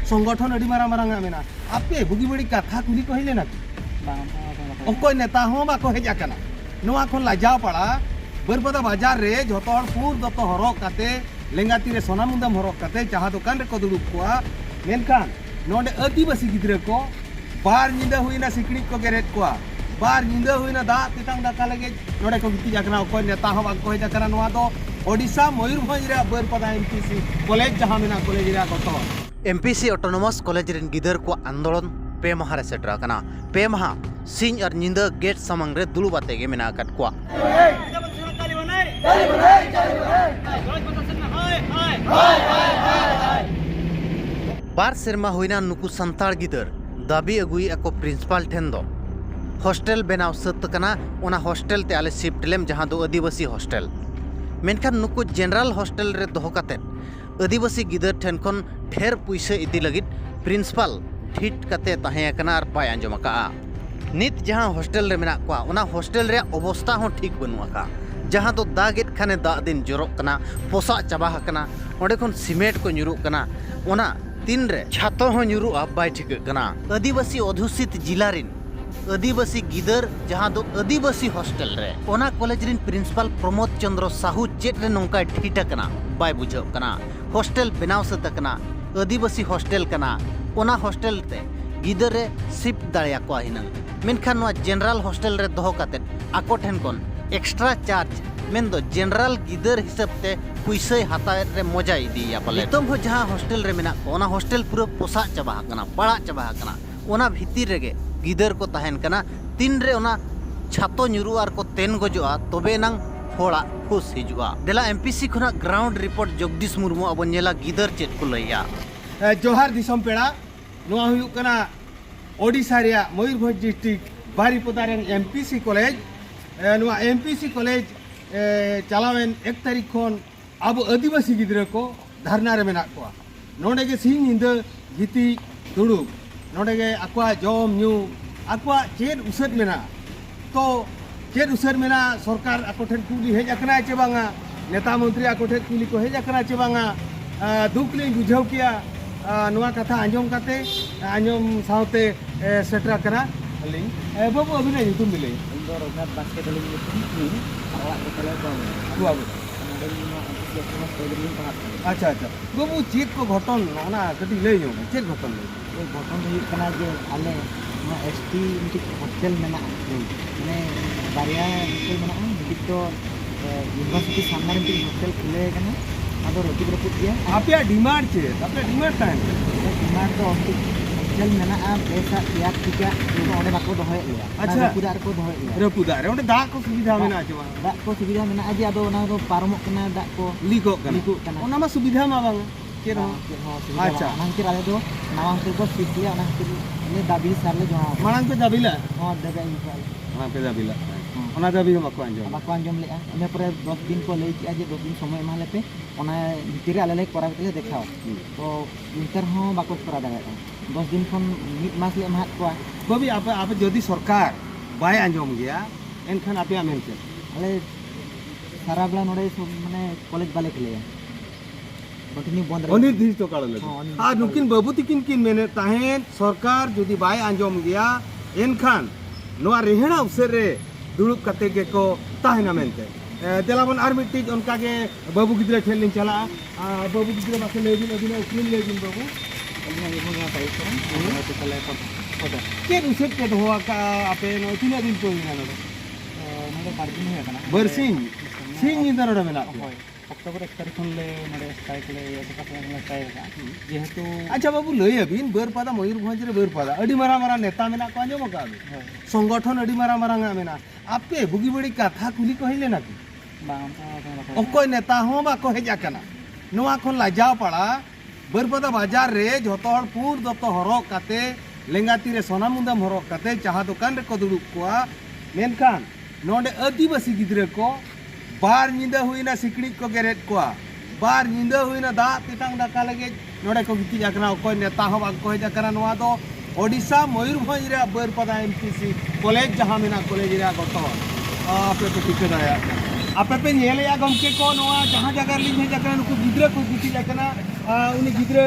संगठन अड़ी मारा मारा मेना आपे बुगी बड़ी कथा कुली को हेले ना अकोय नेता हो बाको हेज आकना नोआ खन लाजाव पड़ा बरपदा बाजार रे जतो हर पूर दतो हरक काते लेंगाती रे सोना मुंदम हरक काते चाहा दुकान रे को दुड़ुब कोआ मेनखान नोंडे आदिवासी गिद्रे को बार निंदा हुईना सिकड़ी को गेरेट कोआ बार निंदा हुईना दा तितांग दाका लगे नोंडे को गिती जाकना अकोय नेता हो बाको हेज आकना नोआ दो ओडिशा मयूरभंज रे बरपदा एमपीसी कॉलेज जहां मेना कॉलेज रे गतो एमपीसी ऑटोनोमस कॉलेज रेन गिदर को आंदोलन पे माह रे सेटरा कना पे माह सिंह और निंदा गेट समंग रे दुलु बाते गे मेना कट कोआ बार सेरमा होइना नुकु संताल गिदर दाबी अगुई अको प्रिंसिपल ठेन दो हॉस्टल बनाव सत कना ओना हॉस्टल ते आले शिफ्ट लेम जहां दो आदिवासी हॉस्टल मेनखान नुकु जनरल हॉस्टल रे दोहो काते आदिवासी गिदर ठेन खन ढेर पुइसा इदी लगित प्रिंसिपल ठिट काते ताहे कना और पाय आंजम का नित जहां हॉस्टल रे मेना कोआ ओना हॉस्टल रे अवस्था हो ठीक बनुआ का जहां दो दागेत खाने दा दिन जोरक कना पोसा चाबा कना ओंडे खन सीमेंट को nyuruk कना ओना तीन रे छातो हो nyuruk आ बाय ठीक कना आदिवासी अधुषित जिला रिन आदिवासी गिदर जहां दो आदिवासी हॉस्टल रे ओना कॉलेज रिन प्रिंसिपल प्रमोद चंद्र साहू चेट रे नोंका ठिट कना बाय बुझाव कना हॉस्टल बनाव सत कना आदिवासी हॉस्टल कना ओना हॉस्टल ते गिदर रे शिफ्ट दाया को हिनंग मेनखान नोआ जनरल हॉस्टल रे दोहो काते आको ठेन कोन एक्स्ट्रा चार्ज मेन दो जनरल गिदर हिसाब ते पुइसै हाता रे मजा इदिया पले तुम हो जहां हॉस्टल रे मेना ओना हॉस्टल पूरा पोसा चाबा कना पड़ा चाबा कना ओना भीतिर रेगे गिदर को तहन कना तीन रे ओना छातो nyuru आर को तेन गजोआ तबे नंग होड़ा खुश हिजुआ देला एमपीसी खुना ग्राउंड रिपोर्ट जगदीश मुर्मू अब नेला गिदर चेट को लैया जोहार दिसम पेड़ा नोआ हुयु कना ओडिशा रे मयूरभंज डिस्ट्रिक्ट बारीपदा रे एमपीसी कॉलेज नोआ एमपीसी कॉलेज चलावेन 1 तारीख खन अब आदिवासी गिद्रे को धरना रे मेना को नोंडे के सिंह निंदा गिती दुड़ुब नोंडे के आक्वा जम न्यू आक्वा चेड उसर मेना तो चेड उसर मेना सरकार आको ठेन कुली हेज अकना चे बांगा नेता मंत्री आको ठेन कुली को हेज अकना चे बांगा दुख ले बुझाव किया नोआ कथा आंजम काते आंजम साउते सेटरा करा लिंग बाबू अभिनय तुम मिले इंदो रघुनाथ बास्केट लिंग तुम अड़ा को तले को बाबू अच्छा अच्छा बाबू चेक को घटन ना कटी ले जो चेक घटन ले घटन हुई कना जे आले ना एसटी मिटी हॉस्टल मेना माने बारिया हॉस्टल मेना मिटी तो यूनिवर्सिटी सामने मिटी हॉस्टल खुले कना आदो रोटी रपुत गया आपया डिमांड छे आपया डिमांड टाइम डिमांड तो हॉस्टल मेना आ पैसा याद टिका ओडे बाको दोहय लिया अच्छा पुदार को दोहय लिया रपुदार ओडे दा को सुविधा मेना छे बा दा को सुविधा मेना आजे आदो ओना दो पारमो कना दा को लीको कना ओना मा सुविधा मा बांग के रहो अच्छा नंतिर आले दो नवा हॉस्टल को सीट दिया ओना ने दाबी सारले जो मांग पे दाबिला हां दाबी मांग पे दाबिला ओना दाबी मको आंजम ले इन पर 10 दिन को ले कि आज 10 दिन समय माले पे ओना भितरे आले ले करा के देखाओ तो इंटर हो बाको करा दागा 10 दिन खन मिट मास ले मात को बबी आप जदि सरकार बाय आंजम गया एनखान आपे मेनते अले सारा बेला नोडे माने कॉलेज बाले खेले बटनी बंद रे अनिर्दिष्ट काल ले आ नुकिन बाबू तिकिन किन मेने ताहेन सरकार जदि बाय आंजम गया एनखान नोआ रेहणा अवसर रे दुड़ुब कते के को ताहेना मेनते देलाबन आर मिटिज उनका के बाबू गिद्रे खेल चला बाबू गिद्रे बाके लेबिन अदिना उकिल लेबिन बाबू के उसे के होआ का आपे नो तीन दिन को हिना नो नोडे पार्किंग है कना बरसिंग सिंग इंदर रे मेना अक्टोबर 1 तारीख खन ले नोडे स्ट्राइक ले ऐसे का स्ट्राइक का जेहेतु अच्छा बाबू लय अबिन बरपदा मयूरभंज रे बरपदा अडी मारा मारा नेता मेना को आंजो मका संगठन अडी मारा मारा मेना आपे बुगी बड़ी कथा कुली कहिले ना कि अकोय नेता हो बाको हेज आकना नोआ खन लाजाव पड़ा बरपदा बाजार रे जतो हर पूर दतो हरक काते लेंगाती रे सोना मुंदम हरक काते चाहा दुकान रे को दुड़ुब कोआ मेनखान नोंडे आदिवासी गिद्रे को बार निंदा हुईना सिकड़ी को गेरेट कोआ बार निंदा हुईना दा तितांग दाका लगे नोडे को गिती जाकना अकोय नेता हो बाको हेज आकना नोआ दो ओडिशा मयूरभंज रे बरपदा एमपीसी कॉलेज जहां मेना कॉलेज रे गतो आपे को टिके दाया आपे पे नेले या गमके को नोआ जहां जगह लिंग हे जकना नुकु गिद्रे को गिती जकना उनी गिद्रे